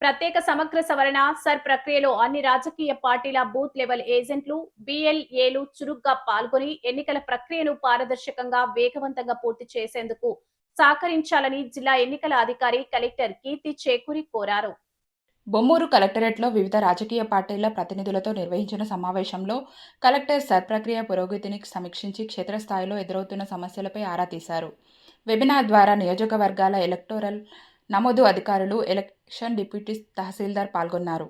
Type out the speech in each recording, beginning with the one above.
ప్రత్యేక సమగ్ర సవరణ సర్ ప్రక్రియలో అన్ని రాజకీయ పార్టీల బూత్ లెవెల్ ఏజెంట్లు, బిఎల్ఏలు చురుగ్గా పాల్గొని ఎన్నికల ప్రక్రియను పారదర్శకంగా, వేగవంతంగా పూర్తి చేసేందుకు సహకరించాలని జిల్లా ఎన్నికల అధికారి కలెక్టర్ కీర్తి చేకూరి కోరారు. బొమ్మూరు కలెక్టరేట్లో వివిధ రాజకీయ పార్టీల ప్రతినిధులతో నిర్వహించిన సమావేశంలో కలెక్టర్ సర్ ప్రక్రియ పురోగతిని సమీక్షించి క్షేత్రస్థాయిలో ఎదురవుతున్న సమస్యలపై ఆరా తీశారు. వెబినార్ ద్వారా నియోజకవర్గాల ఎలక్టోరల్ నమోదు అధికారులు, ఎలక్షన్ డిప్యూటీ తహసీల్దార్ పాల్గొన్నారు.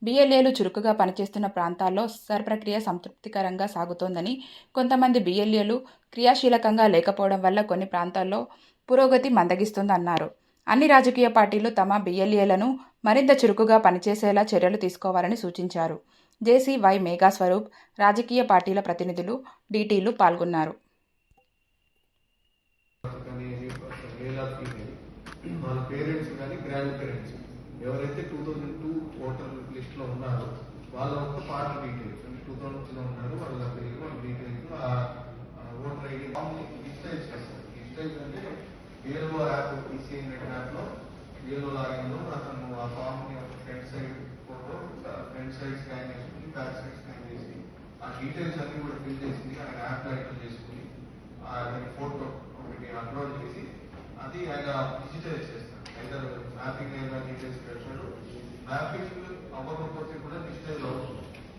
బిఎల్ఏలు చురుకుగా పనిచేస్తున్న ప్రాంతాల్లో సర్ ప్రక్రియ సంతృప్తికరంగా సాగుతోందని, కొంతమంది బిఎల్ఏలు క్రియాశీలకంగా లేకపోవడం వల్ల కొన్ని ప్రాంతాల్లో పురోగతి మందగిస్తోందన్నారు. అన్ని రాజకీయ పార్టీలు తమ బిఎల్ఏలను మరింత చురుకుగా పనిచేసేలా చర్యలు తీసుకోవాలని సూచించారు. జేసీ వై మేఘా స్వరూప్, రాజకీయ పార్టీల ప్రతినిధులు, డీటీలు పాల్గొన్నారు. వాళ్ళ పేరెంట్స్ కానీ గ్రాండ్ పేరెంట్స్ ఎవరైతే 2002 ఓటర్ లిస్ట్లో ఉన్నారో వాళ్ళ ఒక్క పార్టీ డీటెయిల్స్ అంటే 2000లో ఉన్నారు వాళ్ళ పేరు వాళ్ళ డీటెయిల్స్ ఓటర్ ఐడి డిజిటైజ్ చేస్తారు. డిజిటైజ్ అంటే బిఎల్ఓ యాప్, ఈసీఐ నెట్ యాప్లో బిఎల్ఓ లాగిన్లో అతను ఆ ఫామ్ని front side photo, front side scan చేసుకుని, బ్యాక్ సైడ్ స్కాన్ చేసి ఆ డీటెయిల్స్ అన్ని కూడా ఫిల్ చేసి ఆయన యాప్ లైట్ చేసుకుని అతని ఫోటో ఒకటి అప్లోడ్ చేసి అది ఆయన డిజిటైజ్ చేస్తాడు. అయితే మ్యాపింగ్ లేదా డీటెయిల్స్ పెడతాడు. మ్యాపింగ్ అవ్వకపోతే కూడా డిజిటైజ్ అవుతుంది.